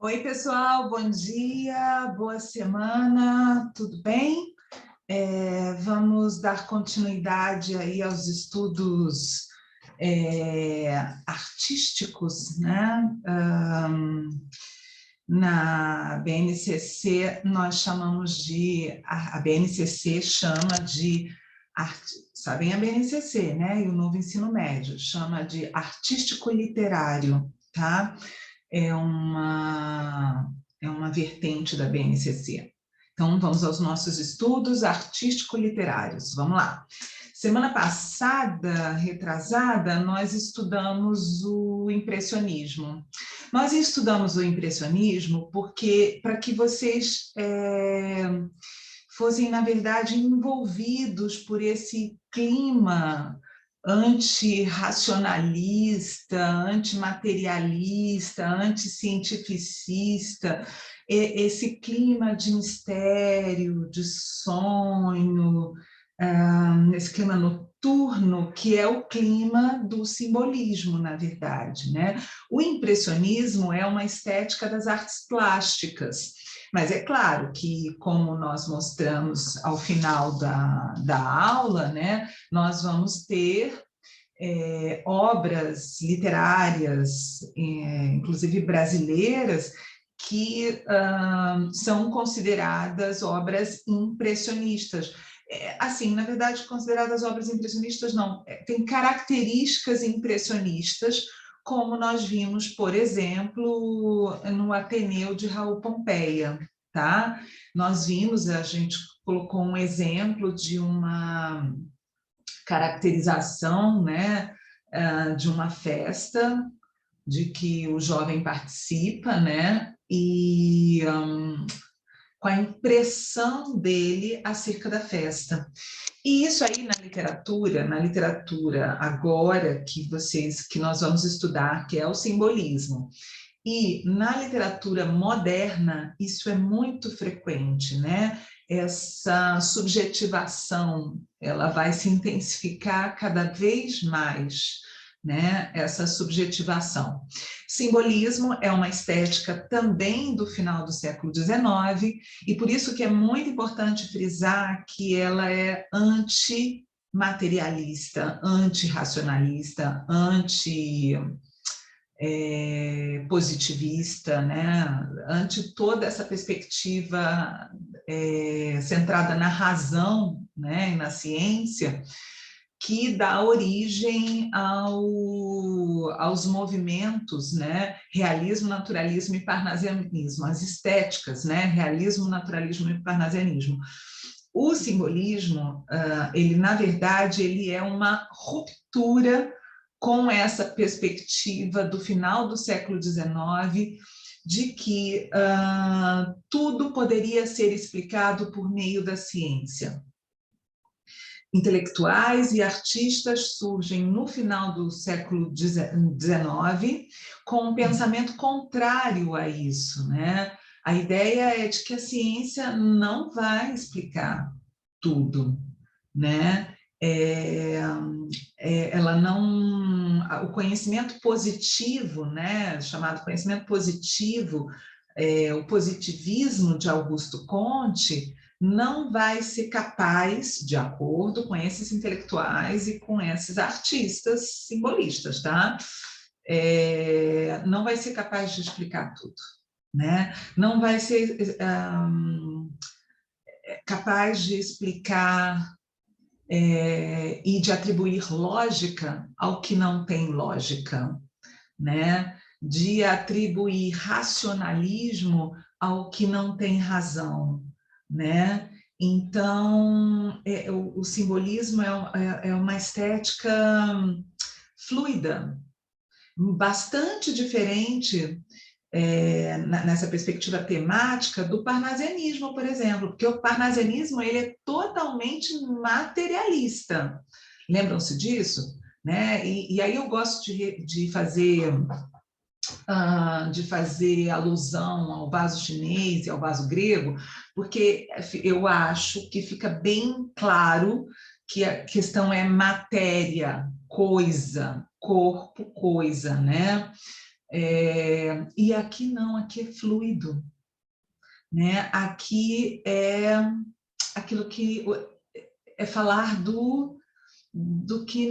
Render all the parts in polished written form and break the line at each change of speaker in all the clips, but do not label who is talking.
Oi, pessoal, bom dia, boa semana, tudo bem? Vamos dar continuidade aí aos estudos artísticos, né? Na BNCC, nós chamamos a BNCC chama de, sabem a BNCC, né? E o novo ensino médio, chama de artístico literário, tá? É uma vertente da BNCC. Então, vamos aos nossos estudos artístico-literários. Vamos lá. Semana passada, retrasada, nós estudamos o impressionismo. Nós estudamos o impressionismo porque, para que vocês fossem, na verdade, envolvidos por esse clima antirracionalista, antimaterialista, anticientificista, esse clima de mistério, de sonho, esse clima noturno, que é o clima do simbolismo, na verdade, né? O impressionismo é uma estética das artes plásticas, mas é claro que, como nós mostramos ao final da aula, né, nós vamos ter obras literárias, inclusive brasileiras, que são consideradas obras impressionistas. Assim, na verdade, consideradas obras impressionistas, não, tem características impressionistas, como nós vimos, por exemplo, no Ateneu de Raul Pompeia, tá? Nós vimos, a gente colocou um exemplo de uma caracterização, né, de uma festa, de que o jovem participa, né, e com a impressão dele acerca da festa. E isso aí na literatura agora que nós vamos estudar, que é o simbolismo. E na literatura moderna, isso é muito frequente, né? Essa subjetivação, ela vai se intensificar cada vez mais, né? Essa subjetivação. Simbolismo é uma estética também do final do século XIX, e por isso que é muito importante frisar que ela é antimaterialista, antirracionalista, positivista, né? Ante toda essa perspectiva centrada na razão, né? E na ciência, que dá origem aos movimentos, né? Realismo, naturalismo e parnasianismo, as estéticas, né? Realismo, naturalismo e parnasianismo. O simbolismo, ele, na verdade, ele é uma ruptura com essa perspectiva do final do século XIX, de que tudo poderia ser explicado por meio da ciência. Intelectuais e artistas surgem no final do século XIX com um pensamento contrário a isso, né? A ideia é de que a ciência não vai explicar tudo, né? Ela não, o conhecimento positivo, né, chamado conhecimento positivo, o positivismo de Augusto Comte, não vai ser capaz, de acordo com esses intelectuais e com esses artistas simbolistas, tá? Não vai ser capaz de explicar tudo, né? Não vai ser capaz de explicar e de atribuir lógica ao que não tem lógica, né? De atribuir racionalismo ao que não tem razão, né? Então, o simbolismo é uma estética fluida, bastante diferente nessa perspectiva temática do parnasianismo, por exemplo, porque o parnasianismo ele é totalmente materialista. Lembram-se disso? Né? E aí eu gosto de fazer alusão ao vaso chinês e ao vaso grego, porque eu acho que fica bem claro que a questão é matéria, coisa, corpo, coisa, né? E aqui não, aqui é fluido, né? Aqui é aquilo que é falar do que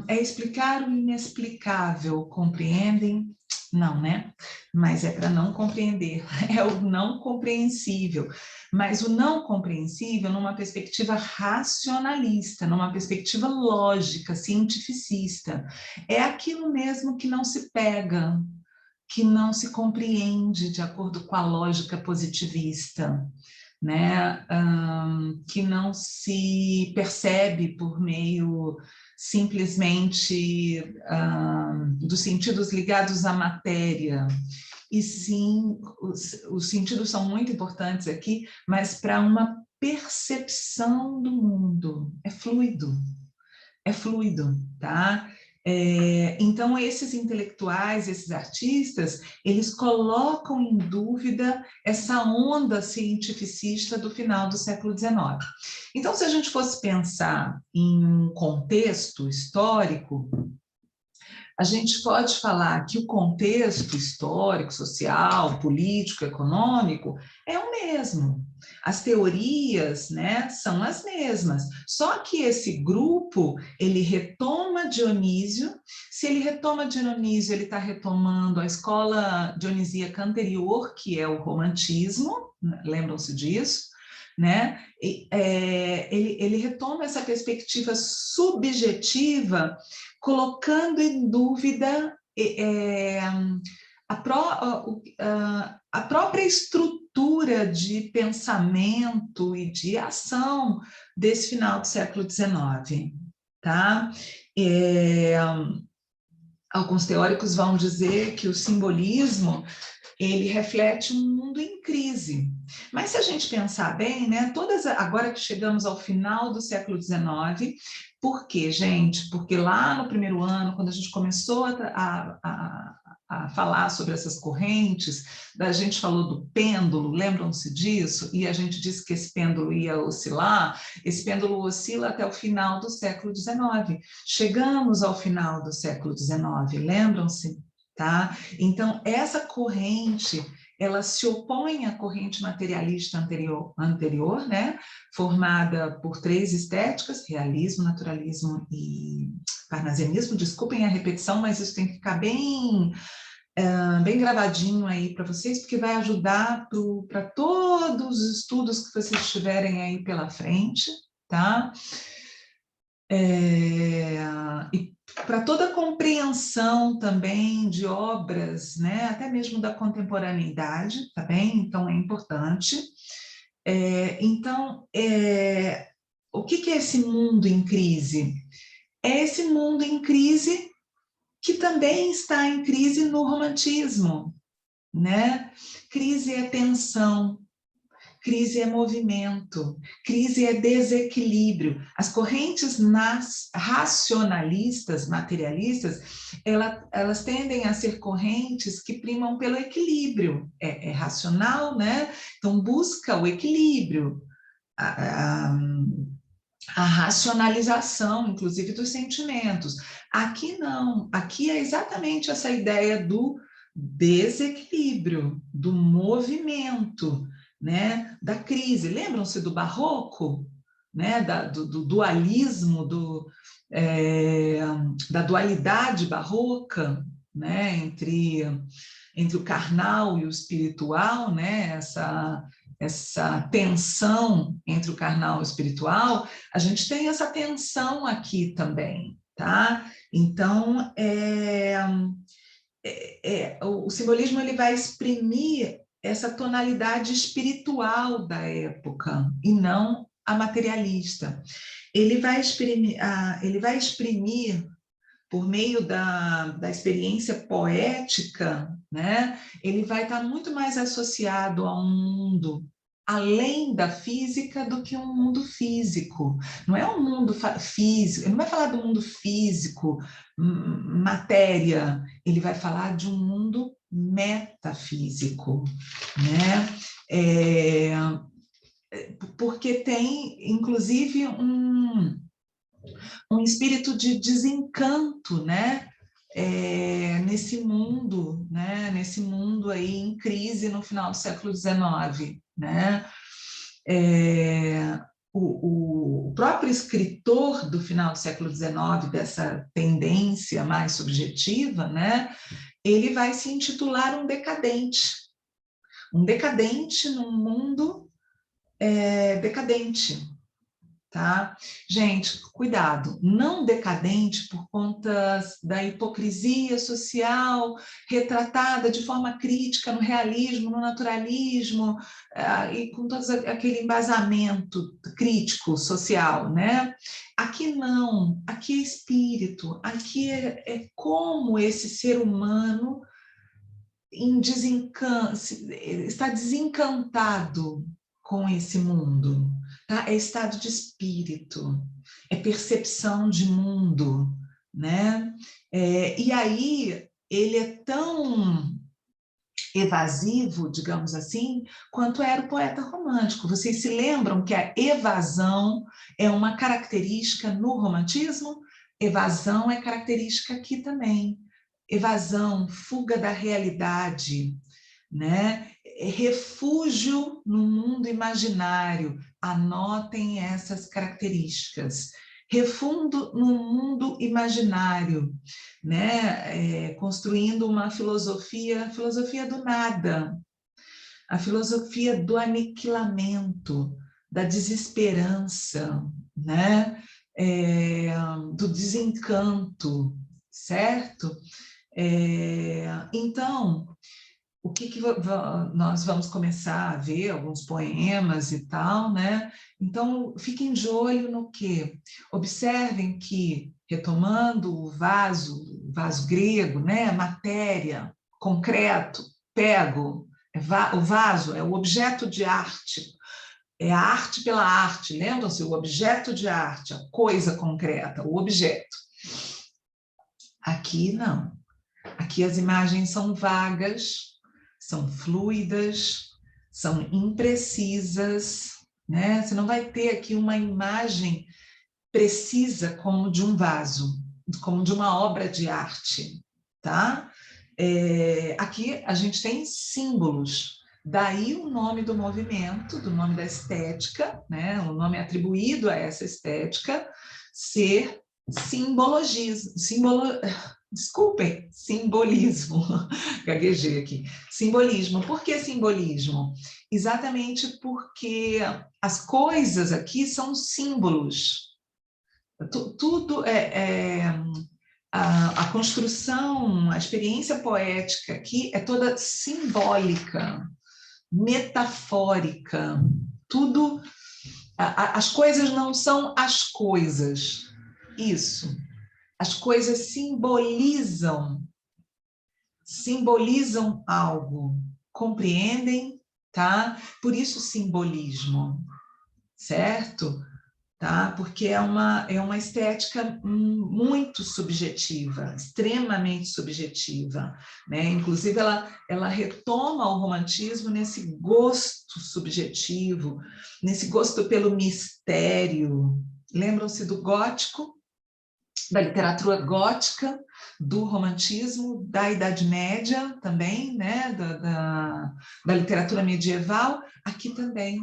é explicar o inexplicável, compreendem? Não, né? Mas é para não compreender, é o não compreensível. Mas o não compreensível numa perspectiva racionalista, numa perspectiva lógica, cientificista. É aquilo mesmo que não se pega, que não se compreende de acordo com a lógica positivista, né? Que não se percebe por meio simplesmente dos sentidos ligados à matéria. E sim, os sentidos são muito importantes aqui, mas para uma percepção do mundo. É fluido, tá? Então, esses intelectuais, esses artistas, eles colocam em dúvida essa onda cientificista do final do século XIX. Então, se a gente fosse pensar em um contexto histórico, a gente pode falar que o contexto histórico, social, político, econômico é o mesmo. As teorias, né, são as mesmas. Só que esse grupo, ele retoma Dionísio. Se ele retoma Dionísio, ele está retomando a escola dionisíaca anterior, que é o romantismo, lembram-se disso? Né? Ele retoma essa perspectiva subjetiva, colocando em dúvida a própria estrutura de pensamento e de ação desse final do século XIX. Tá? Alguns teóricos vão dizer que o simbolismo ele reflete um mundo em crise. Mas se a gente pensar bem, né, agora que chegamos ao final do século XIX, por quê, gente? Porque lá no primeiro ano, quando a gente começou a falar sobre essas correntes, a gente falou do pêndulo, lembram-se disso? E a gente disse que esse pêndulo ia oscilar, esse pêndulo oscila até o final do século XIX. Chegamos ao final do século XIX, lembram-se? Tá? Então, essa corrente, ela se opõe à corrente materialista anterior, né? Formada por 3 estéticas, realismo, naturalismo e parnasianismo. Desculpem a repetição, mas isso tem que ficar bem gravadinho aí para vocês, porque vai ajudar para todos os estudos que vocês tiverem aí pela frente, tá? E para toda a compreensão também de obras, né, até mesmo da contemporaneidade, tá bem? Então, é importante. O que é esse mundo em crise? É esse mundo em crise que também está em crise no romantismo, né? Crise é tensão, crise é movimento, crise é desequilíbrio. As correntes racionalistas, materialistas, elas tendem a ser correntes que primam pelo equilíbrio. É racional, né? Então, busca o equilíbrio, a racionalização, inclusive, dos sentimentos. Aqui não, aqui é exatamente essa ideia do desequilíbrio, do movimento, né, da crise. Lembram-se do barroco, né, do dualismo, da dualidade barroca, né, entre o carnal e o espiritual, né, essa tensão entre o carnal e o espiritual, a gente tem essa tensão aqui também, tá? Então, o simbolismo ele vai exprimir essa tonalidade espiritual da época e não a materialista. Ele vai exprimir por meio da experiência poética, né? Ele vai estar muito mais associado a um mundo além da física do que um mundo físico. Não é um mundo físico, ele não vai falar do mundo físico, matéria, ele vai falar de um mundo metafísico, né? Porque tem, inclusive, um espírito de desencanto, né? nesse mundo, né? Nesse mundo aí em crise no final do século XIX, né? O próprio escritor do final do século XIX, dessa tendência mais subjetiva, né? Ele vai se intitular um decadente num mundo decadente. Tá? Gente, cuidado, não decadente por conta da hipocrisia social retratada de forma crítica no realismo, no naturalismo, e com todo aquele embasamento crítico social, né? Aqui não, aqui é espírito, aqui é como esse ser humano está desencantado com esse mundo, tá? É estado de espírito, é percepção de mundo, né? E aí ele é tão evasivo, digamos assim, quanto era o poeta romântico. Vocês se lembram que a evasão é uma característica no romantismo? Evasão é característica aqui também. Evasão, fuga da realidade, né? Refúgio no mundo imaginário. Anotem essas características. Refundo no mundo imaginário, né? Construindo uma filosofia do nada, a filosofia do aniquilamento, da desesperança, né? Do desencanto, certo? Então, o que nós vamos começar a ver, alguns poemas e tal, né? Então, fiquem de olho no quê? Observem que, retomando o vaso grego, né? Matéria, concreto, pego, o vaso é o objeto de arte, é a arte pela arte, lembram-se? O objeto de arte, a coisa concreta, o objeto. Aqui não. Aqui as imagens são vagas, são fluidas, são imprecisas, né? Você não vai ter aqui uma imagem precisa como de um vaso, como de uma obra de arte, tá? Aqui a gente tem símbolos, daí o nome do movimento, do nome da estética, né? O nome atribuído a essa estética, ser desculpem, simbolismo, gaguejei aqui. Simbolismo. Por que simbolismo? Exatamente porque as coisas aqui são símbolos. Tudo a construção, a experiência poética aqui é toda simbólica, metafórica. Tudo, as coisas não são as coisas. Isso. As coisas simbolizam algo, compreendem, tá? Por isso simbolismo, certo? Tá? Porque é uma estética muito subjetiva, extremamente subjetiva, né? Inclusive ela retoma o romantismo nesse gosto subjetivo, nesse gosto pelo mistério. Lembram-se do gótico? Da literatura gótica, do romantismo, da Idade Média também, né? da literatura medieval, aqui também.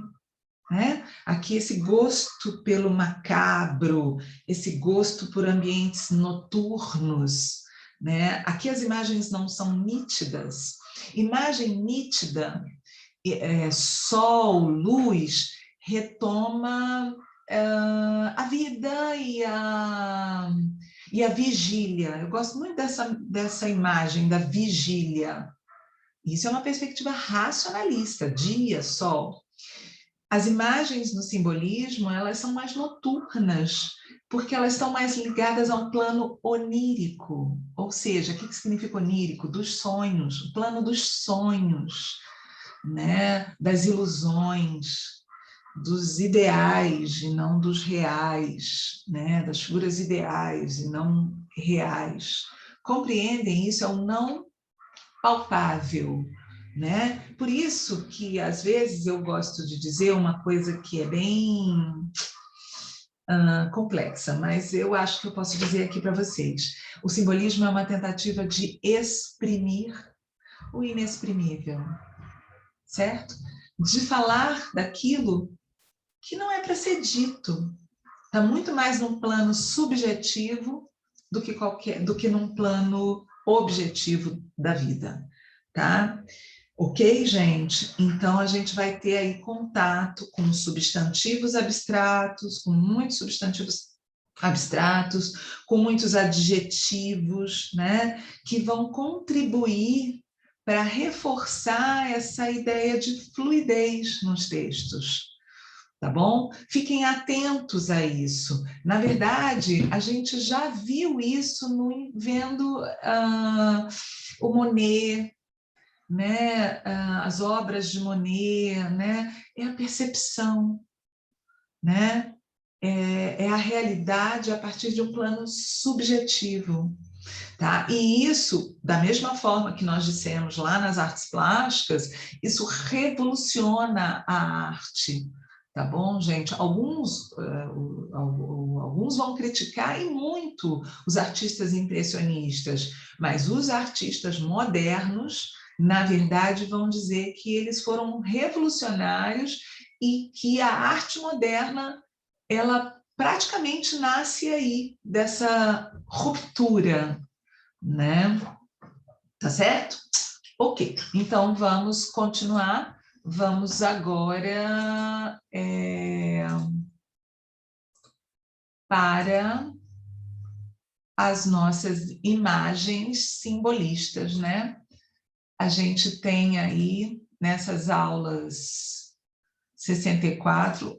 Né? Aqui esse gosto pelo macabro, esse gosto por ambientes noturnos. Né? Aqui as imagens não são nítidas. Imagem nítida, sol, luz, retoma a vida e a vigília. Eu gosto muito dessa imagem da vigília. Isso é uma perspectiva racionalista, dia, sol. As imagens no simbolismo, elas são mais noturnas, porque elas estão mais ligadas a um plano onírico. Ou seja, o que significa onírico? Dos sonhos, o plano dos sonhos, né? Das ilusões, dos ideais e não dos reais, né? Das figuras ideais e não reais. Compreendem? Isso é o não palpável, né? Por isso que, às vezes, eu gosto de dizer uma coisa que é bem complexa, mas eu acho que eu posso dizer aqui para vocês. O simbolismo é uma tentativa de exprimir o inexprimível, certo? De falar daquilo que não é para ser dito. Está muito mais num plano subjetivo do que num plano objetivo da vida, tá? Ok, gente? Então, a gente vai ter aí contato com substantivos abstratos, com muitos substantivos abstratos, com muitos adjetivos, né? Que vão contribuir para reforçar essa ideia de fluidez nos textos. Tá bom? Fiquem atentos a isso. Na verdade, a gente já viu isso vendo o Monet, né? As obras de Monet, né? É a percepção, né? É a realidade a partir de um plano subjetivo. Tá? E isso, da mesma forma que nós dissemos lá nas artes plásticas, isso revoluciona a arte. Tá bom, gente? Alguns vão criticar e muito os artistas impressionistas, mas os artistas modernos, na verdade, vão dizer que eles foram revolucionários e que a arte moderna, ela praticamente nasce aí, dessa ruptura, né? Tá certo? Ok, então vamos continuar. Vamos agora para as nossas imagens simbolistas, né? A gente tem aí, nessas aulas 64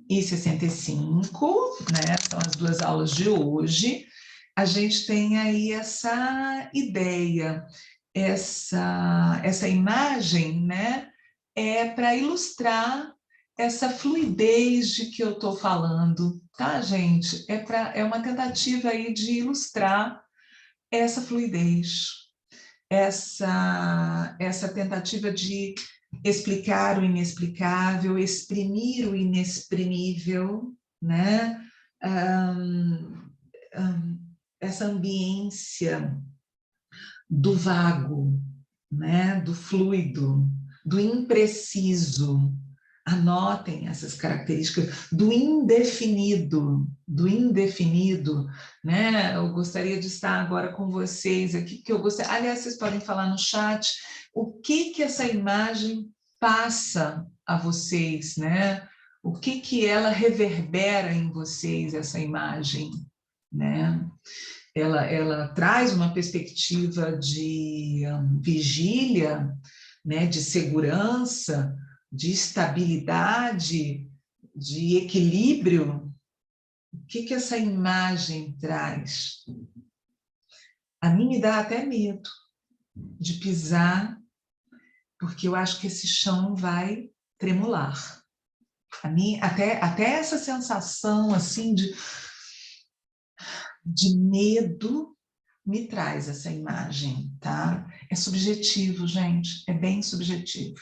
e 65, né? São as duas aulas de hoje. A gente tem aí essa ideia, essa imagem, né? É para ilustrar essa fluidez de que eu estou falando, tá, gente? É uma tentativa aí de ilustrar essa fluidez, essa tentativa de explicar o inexplicável, exprimir o inexprimível, né? Essa ambiência do vago, né? Do fluido, do impreciso. Anotem essas características do indefinido, né? Eu gostaria de estar agora com vocês aqui, porque eu gostaria... Aliás, vocês podem falar no chat o que essa imagem passa a vocês, né? O que ela reverbera em vocês, essa imagem, né? Ela traz uma perspectiva de vigília, né, de segurança, de estabilidade, de equilíbrio. O que essa imagem traz? A mim me dá até medo de pisar, porque eu acho que esse chão vai tremular. A mim, até essa sensação assim de medo me traz essa imagem, tá? É subjetivo, gente, é bem subjetivo.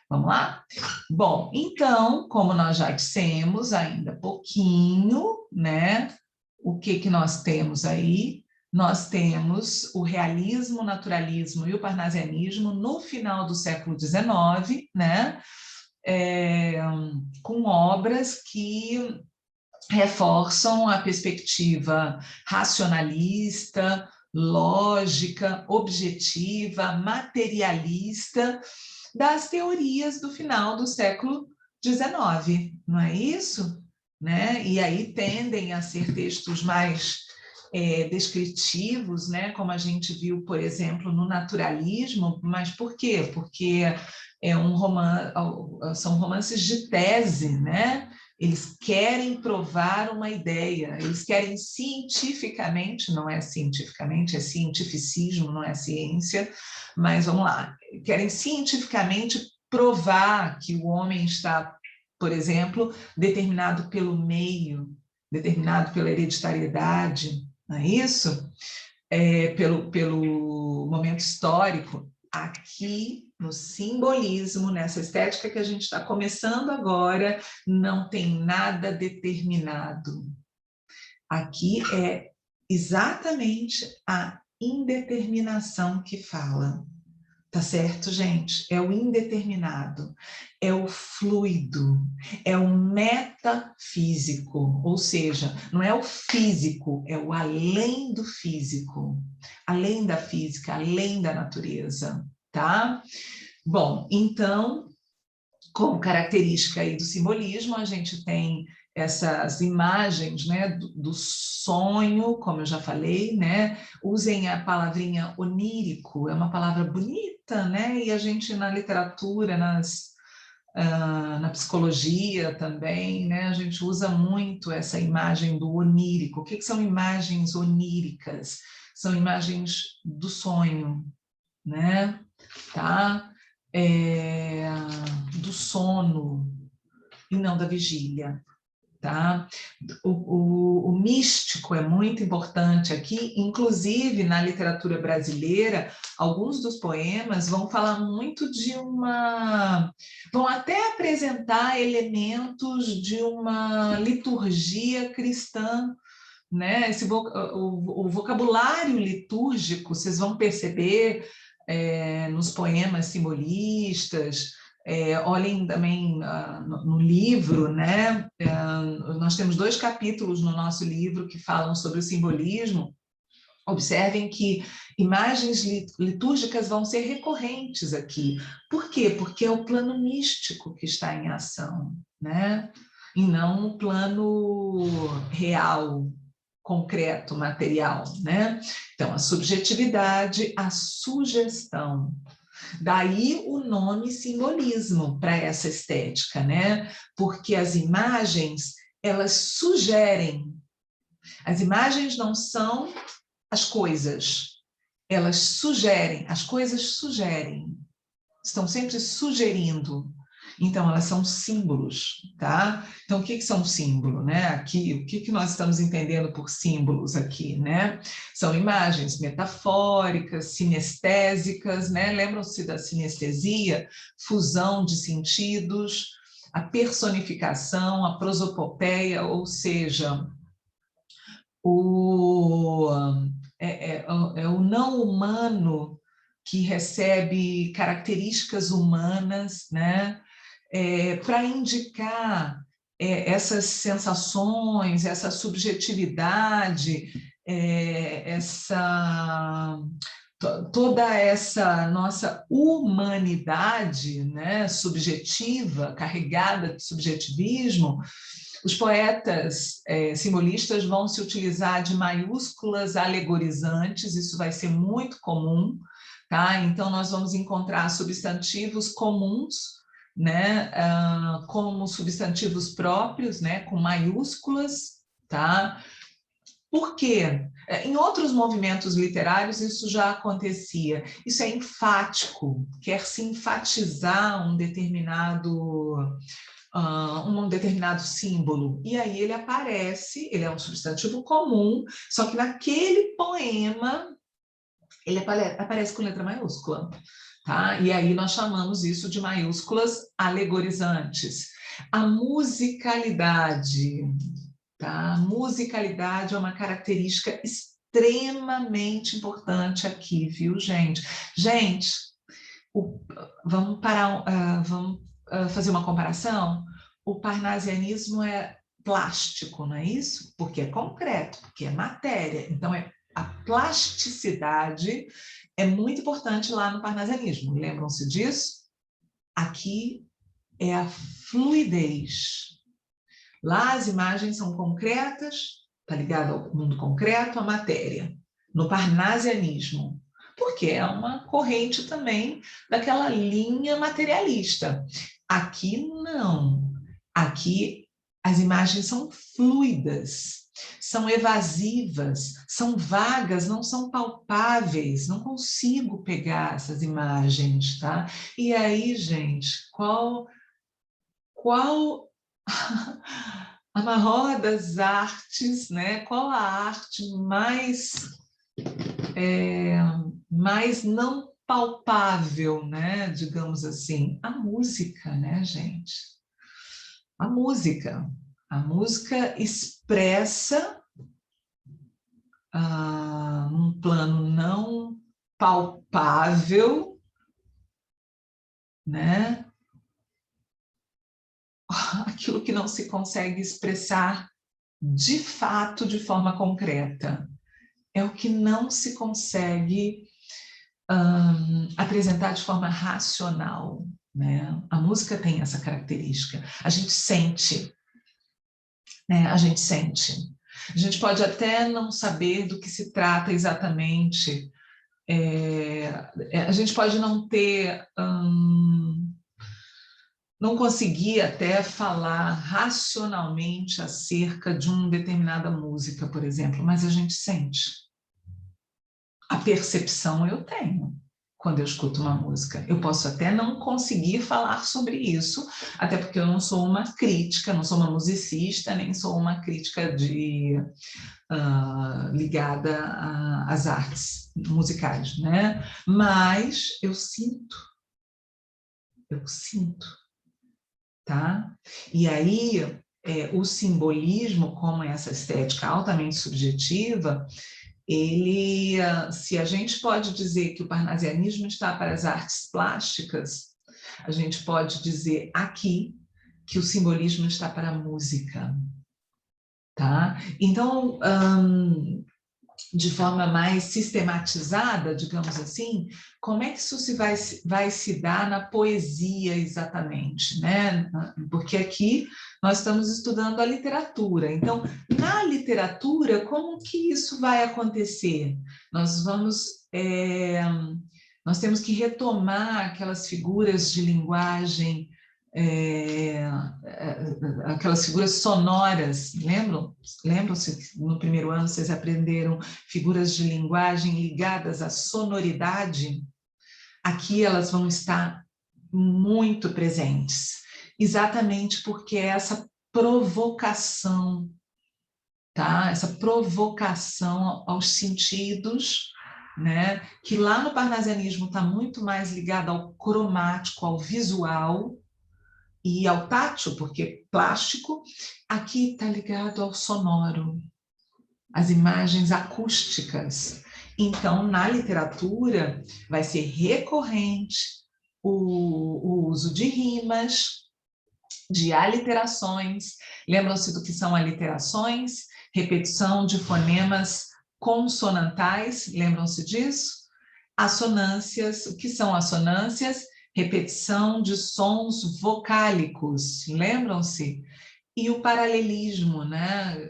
Vamos lá? Bom, então, como nós já dissemos ainda pouquinho, né? O que nós temos aí? Nós temos o realismo, o naturalismo e o parnasianismo no final do século XIX, né? Com obras que reforçam a perspectiva racionalista, lógica, objetiva, materialista das teorias do final do século XIX, não é isso? Né? E aí tendem a ser textos mais descritivos, né? Como a gente viu, por exemplo, no naturalismo, mas por quê? Porque são romances de tese, né? Eles querem provar uma ideia, eles querem cientificamente, não é cientificamente, é cientificismo, não é ciência, mas vamos lá, querem cientificamente provar que o homem está, por exemplo, determinado pelo meio, determinado pela hereditariedade, não é isso? Pelo momento histórico. aqui no simbolismo, nessa estética que a gente está começando agora, não tem nada determinado. Aqui é exatamente a indeterminação que fala. Tá certo, gente? É o indeterminado, é o fluido, é o metafísico, ou seja, não é o físico, é o além do físico, além da física, além da natureza, tá? Bom, então, como característica aí do simbolismo, a gente tem essas imagens, né, do sonho, como eu já falei, né? Usem a palavrinha onírico, é uma palavra bonita, né? E a gente na literatura, na psicologia também, né? A gente usa muito essa imagem do onírico. O que são imagens oníricas? São imagens do sonho, né? Tá? Do sono e não da vigília. Tá? O místico é muito importante aqui, inclusive na literatura brasileira, alguns dos poemas vão falar muito vão até apresentar elementos de uma liturgia cristã, né? O vocabulário litúrgico, vocês vão perceber nos poemas simbolistas. Olhem também no livro, né? Nós temos 2 capítulos no nosso livro que falam sobre o simbolismo. Observem que imagens litúrgicas vão ser recorrentes aqui. Por quê? Porque é o plano místico que está em ação, né? E não o plano real, concreto, material, né? Então, a subjetividade, a sugestão. Daí o nome simbolismo para essa estética, né? Porque as imagens, elas sugerem. As imagens não são as coisas, elas sugerem, as coisas sugerem, estão sempre sugerindo. Então, elas são símbolos, tá? Então, o que são símbolos, né? Aqui, o que nós estamos entendendo por símbolos aqui, né? São imagens metafóricas, sinestésicas, né? Lembram-se da sinestesia? Fusão de sentidos, a personificação, a prosopopeia, ou seja, é o não humano que recebe características humanas, né? Para indicar essas sensações, essa subjetividade, toda essa nossa humanidade, né, subjetiva, carregada de subjetivismo. Os poetas simbolistas vão se utilizar de maiúsculas alegorizantes, isso vai ser muito comum, tá? Então, nós vamos encontrar substantivos comuns, né, como substantivos próprios, né, com maiúsculas, tá? Por quê? Em outros movimentos literários isso já acontecia. Isso é enfático, quer-se enfatizar um determinado símbolo. E aí ele aparece, ele é um substantivo comum, só que naquele poema ele aparece com letra maiúscula. Tá? E aí nós chamamos isso de maiúsculas alegorizantes. A musicalidade, tá? A musicalidade é uma característica extremamente importante aqui, viu, gente? Gente, vamos fazer uma comparação? O parnasianismo é plástico, não é isso? Porque é concreto, porque é matéria. Então, a plasticidade é muito importante lá no parnasianismo. Lembram-se disso? Aqui é a fluidez. Lá as imagens são concretas, está ligado ao mundo concreto, à matéria. No parnasianismo, porque é uma corrente também daquela linha materialista. Aqui não. Aqui as imagens são fluidas, são evasivas, são vagas, não são palpáveis, não consigo pegar essas imagens, tá? E aí, gente, qual a maior das artes, né? Qual a arte mais não palpável, né? Digamos assim, a música, né, gente? A música. A música expressa num plano não palpável, né? Aquilo que não se consegue expressar de fato de forma concreta. É o que não se consegue apresentar de forma racional, né? A música tem essa característica. A gente sente, né? A gente sente. A gente pode até não saber do que se trata exatamente. A gente pode não ter, não conseguir até falar racionalmente acerca de uma determinada música, por exemplo, mas a gente sente. A percepção eu tenho quando eu escuto uma música. Eu posso até não conseguir falar sobre isso, até porque eu não sou uma crítica, não sou uma musicista, nem sou uma crítica ligada às artes musicais, né? Mas eu sinto, tá? E aí, o simbolismo, como essa estética altamente subjetiva, ele, se a gente pode dizer que o parnasianismo está para as artes plásticas, a gente pode dizer aqui que o simbolismo está para a música, tá? Então, de forma mais sistematizada, digamos assim, como é que isso vai se dar na poesia exatamente, né? Porque aqui nós estamos estudando a literatura. Então, na literatura, como que isso vai acontecer? Nós temos que retomar aquelas figuras de linguagem, aquelas figuras sonoras, lembram-se que no primeiro ano vocês aprenderam figuras de linguagem ligadas à sonoridade? Aqui elas vão estar muito presentes, exatamente porque essa provocação, tá? Essa provocação aos sentidos, né? Que lá no parnasianismo está muito mais ligada ao cromático, ao visual, e ao tátil, porque plástico, aqui está ligado ao sonoro, às imagens acústicas. Então, na literatura, vai ser recorrente o uso de rimas, de aliterações. Lembram-se do que são aliterações? Repetição de fonemas consonantais, lembram-se disso? Assonâncias, o que são assonâncias? Repetição de sons vocálicos, lembram-se? E o paralelismo, né?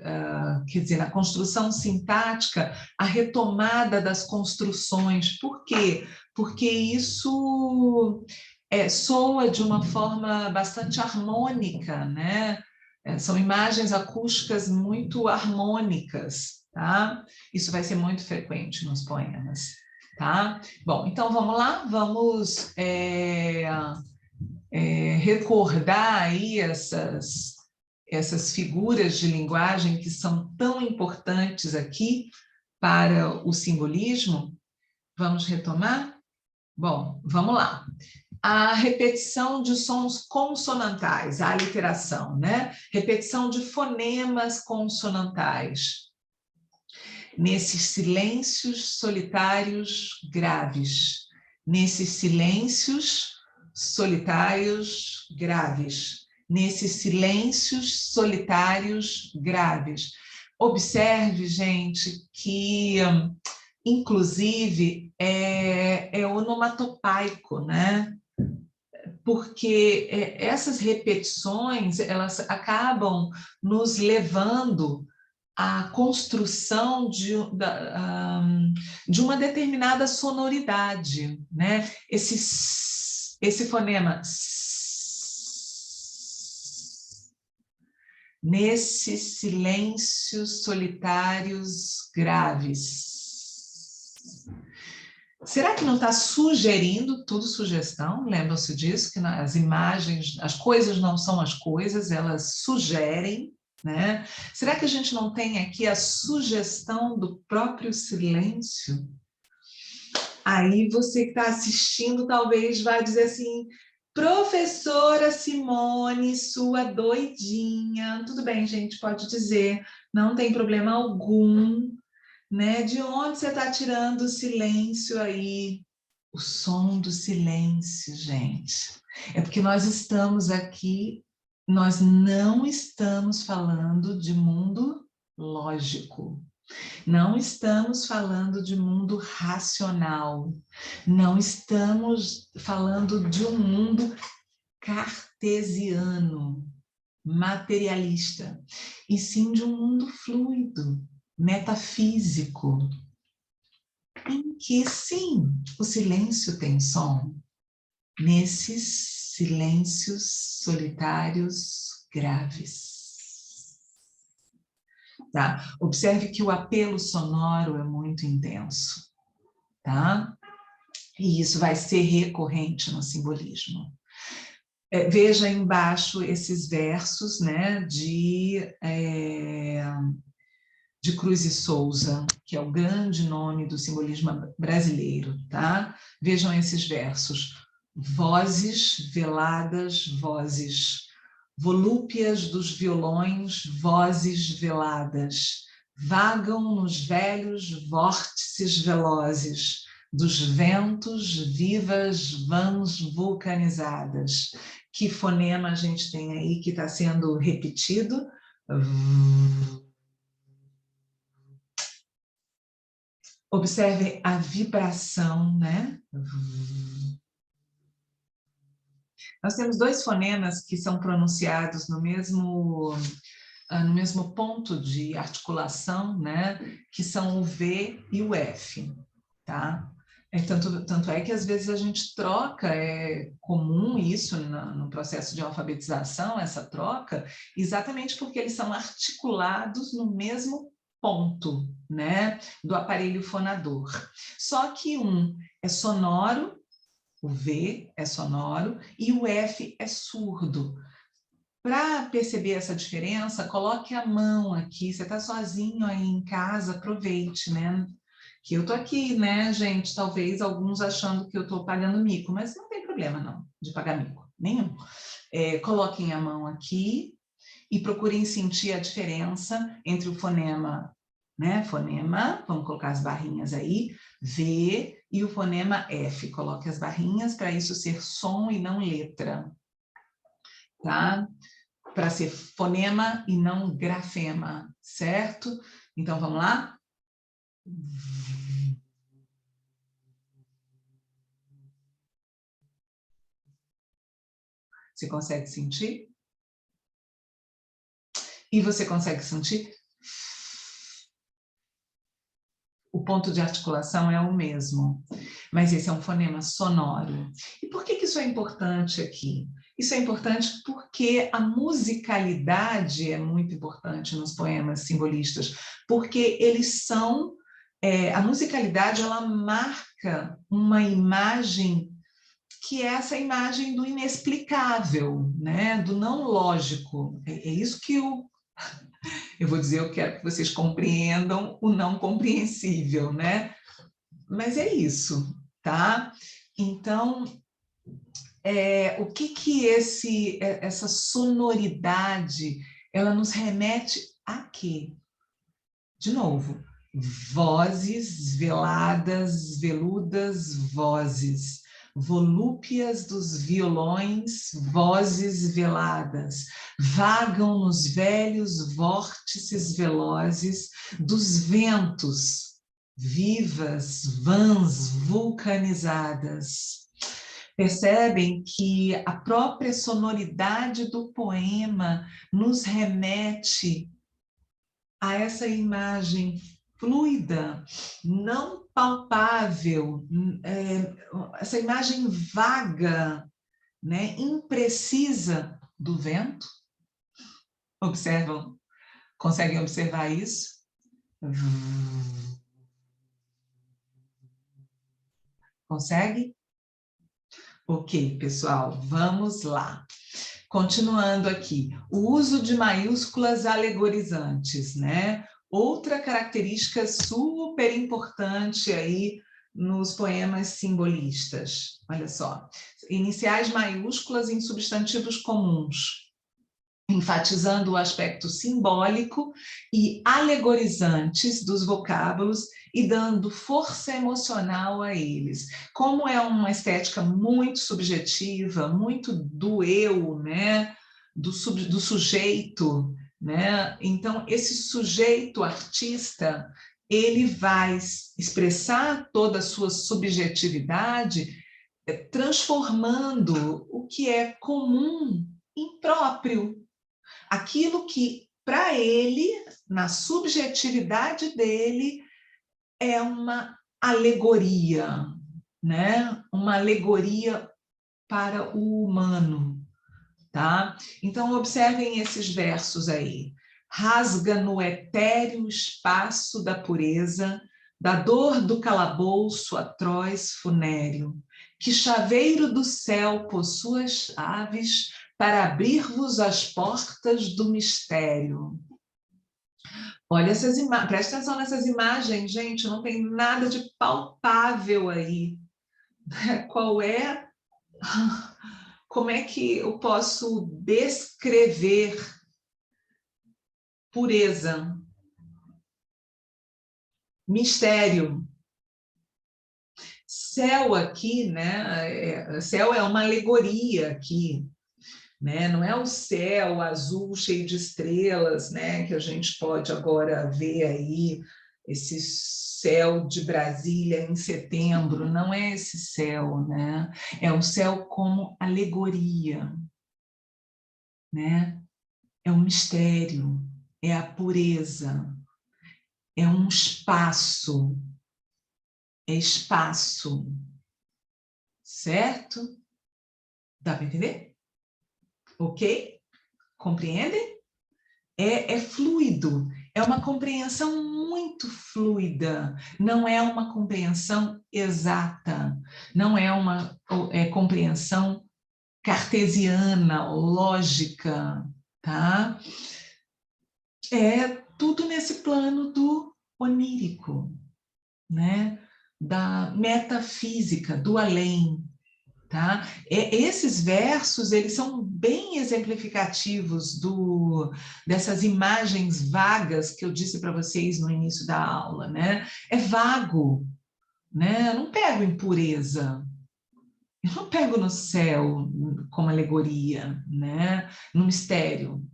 Quer dizer, na construção sintática, a retomada das construções. Por quê? Porque isso soa de uma forma bastante harmônica, né? São imagens acústicas muito harmônicas, tá? Isso vai ser muito frequente nos poemas, tá? Bom, então vamos lá, vamos recordar aí essas figuras de linguagem que são tão importantes aqui para o simbolismo. Vamos retomar? Bom, vamos lá. A repetição de sons consonantais, a aliteração, né? Repetição de fonemas consonantais. Nesses silêncios solitários graves. Nesses silêncios solitários graves. Nesses silêncios solitários graves. Observe, gente, que inclusive é onomatopaico, né? Porque essas repetições, elas acabam nos levando à construção de uma determinada sonoridade, né? Esse fonema nesses silêncios solitários graves. Será que não está sugerindo, tudo sugestão? Lembram-se disso, que as imagens, as coisas não são as coisas, elas sugerem, né? Será que a gente não tem aqui a sugestão do próprio silêncio? Aí você que está assistindo talvez vai dizer assim, professora Simone, sua doidinha. Tudo bem, gente, pode dizer, não tem problema algum, né? De onde você está tirando o silêncio aí? O som do silêncio, gente. É porque nós estamos aqui, nós não estamos falando de mundo lógico. Não estamos falando de mundo racional, não estamos falando de um mundo cartesiano, materialista, e sim de um mundo fluido, metafísico, em que, sim, o silêncio tem som, nesses silêncios solitários graves. Tá? Observe que o apelo sonoro é muito intenso, tá? E isso vai ser recorrente no simbolismo. Veja embaixo esses versos, né, de Cruz e Souza, que é o grande nome do simbolismo brasileiro, tá? Vejam esses versos. Vozes veladas, vozes volúpias dos violões, vozes veladas, vagam nos velhos vórtices velozes, dos ventos vivas vãs vulcanizadas. Que fonema a gente tem aí que está sendo repetido? Observe a vibração, né? Nós temos dois fonemas que são pronunciados no mesmo ponto de articulação, né? Que são o V e o F, tá? Tanto é que às vezes a gente troca, é comum isso no processo de alfabetização, essa troca, exatamente porque eles são articulados no mesmo ponto, né, do aparelho fonador. Só que um é sonoro, o V é sonoro, e o F é surdo. Para perceber essa diferença, coloque a mão aqui, você está sozinho aí em casa, aproveite, né? Que eu estou aqui, né, gente? Talvez alguns achando que eu estou pagando mico, mas não tem problema não, de pagar mico, nenhum. Coloquem a mão aqui e procurem sentir a diferença entre o fonema, né? Fonema, vamos colocar as barrinhas aí, V, e o fonema F. Coloque as barrinhas para isso ser som e não letra, tá? Para ser fonema e não grafema, certo? Então, vamos lá? Você consegue sentir? E você consegue sentir? O ponto de articulação é o mesmo, mas esse é um fonema sonoro. E por que isso é importante aqui? Isso é importante porque a musicalidade é muito importante nos poemas simbolistas, porque eles são... a musicalidade, ela marca uma imagem que é essa imagem do inexplicável, né? Do não lógico. É isso que eu vou dizer, eu quero que vocês compreendam o não compreensível, né? Mas é isso, tá? Então, o que essa sonoridade, ela nos remete a quê? De novo, vozes veladas, veludas vozes, volúpias dos violões, vozes veladas, vagam nos velhos vórtices velozes dos ventos, vivas, vãs, vulcanizadas. Percebem que a própria sonoridade do poema nos remete a essa imagem fluida, não palpável, essa imagem vaga, né, imprecisa do vento. Observam? Conseguem observar isso? Consegue? Ok, pessoal, vamos lá. Continuando aqui, o uso de maiúsculas alegorizantes, né? Outra característica super importante aí nos poemas simbolistas. Olha só, iniciais maiúsculas em substantivos comuns, enfatizando o aspecto simbólico e alegorizantes dos vocábulos e dando força emocional a eles. Como é uma estética muito subjetiva, muito do eu, né? do sujeito, né? Então, esse sujeito artista, ele vai expressar toda a sua subjetividade, transformando o que é comum em próprio. Aquilo que, para ele, na subjetividade dele, é uma alegoria, né? Uma alegoria para o humano, tá? Então, observem esses versos aí. Rasga no etéreo espaço da pureza, da dor do calabouço atroz funéreo, que chaveiro do céu possua as chaves para abrir-vos as portas do mistério. Olha essas imagens, presta atenção nessas imagens, gente, não tem nada de palpável aí. Qual é, como é que eu posso descrever pureza? Mistério. Céu aqui, né? Céu é uma alegoria aqui, né? Não é o céu azul cheio de estrelas, né? Que a gente pode agora ver aí, esse céu de Brasília em setembro, não é esse céu, né? É um céu como alegoria, né? É um mistério, é a pureza, é um espaço, é espaço, certo? Dá para entender? Ok? Compreendem? É fluido, é uma compreensão muito fluida, não é uma compreensão exata, não é uma compreensão cartesiana, lógica, tá? É tudo nesse plano do onírico, né? Da metafísica, do além, tá? Esses versos, eles são bem exemplificativos dessas imagens vagas que eu disse para vocês no início da aula, né? É vago, né? Eu não pego impureza, eu não pego no céu como alegoria, né? No mistério,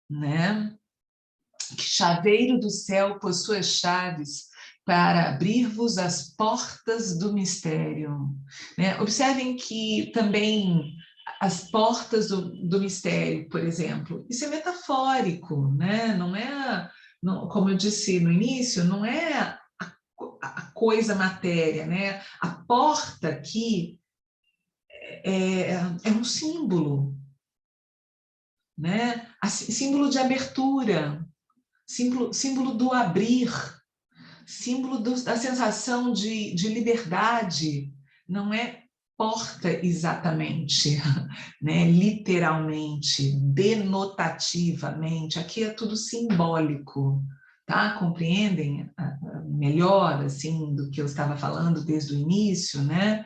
né? Que chaveiro do céu possui as chaves para abrir-vos as portas do mistério. Né? Observem que também as portas do mistério, por exemplo, isso é metafórico, né? Não é, não, como eu disse no início, não é a coisa matéria, né? A porta aqui é um símbolo, né? Símbolo de abertura, símbolo do abrir, símbolo da sensação de liberdade, não é porta exatamente, né? Literalmente, denotativamente, aqui é tudo simbólico, tá? Compreendem melhor, assim, do que eu estava falando desde o início, né?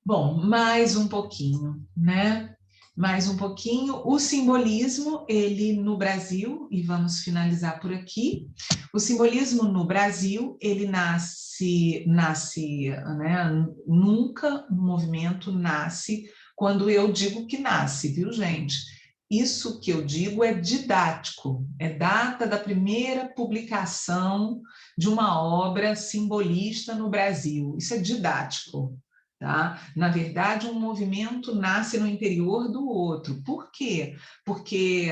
Bom, mais um pouquinho, né? Mais um pouquinho. O simbolismo, ele no Brasil, e vamos finalizar por aqui, o simbolismo no Brasil, ele nasce, né? Nunca um movimento nasce quando eu digo que nasce, viu, gente? Isso que eu digo é didático, é data da primeira publicação de uma obra simbolista no Brasil. Isso é didático. Tá? Na verdade, um movimento nasce no interior do outro. Por quê? Porque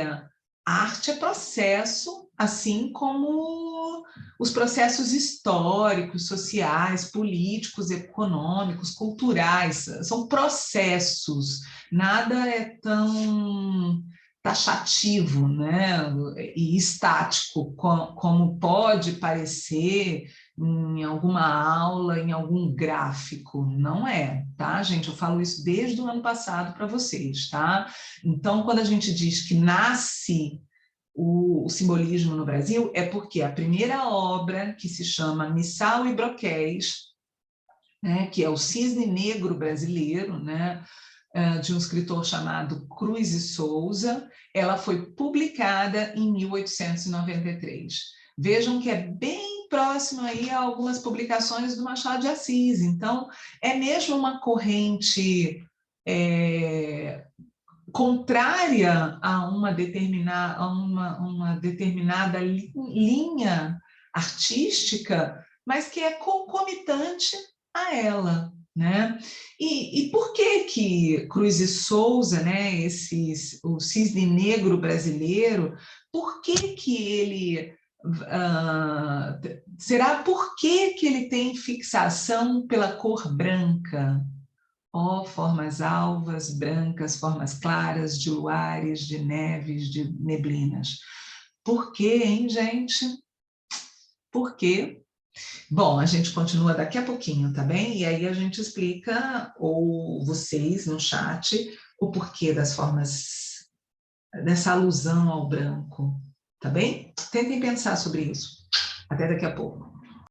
arte é processo, assim como os processos históricos, sociais, políticos, econômicos, culturais. São processos. Nada é tão taxativo, né? E estático como pode parecer em alguma aula, em algum gráfico. Não é, tá, gente? Eu falo isso desde o ano passado para vocês, tá? Então, quando a gente diz que nasce o simbolismo no Brasil é porque a primeira obra, que se chama Missal e Broquéis, né, que é o Cisne Negro Brasileiro, né, de um escritor chamado Cruz e Souza, ela foi publicada em 1893. Vejam que é bem próximo aí a algumas publicações do Machado de Assis, então é mesmo uma corrente contrária a uma determinada linha artística, mas que é concomitante a ela, né? E por que Cruz e Souza, né, o cisne negro brasileiro, por que ele será por que ele tem fixação pela cor branca? Ó, formas alvas, brancas, formas claras, de luares, de neves, de neblinas. Por quê, hein, gente? Por quê? Bom, a gente continua daqui a pouquinho, tá bem? E aí a gente explica, ou vocês no chat, o porquê das formas, dessa alusão ao branco, tá bem? Tentem pensar sobre isso. Até daqui a pouco.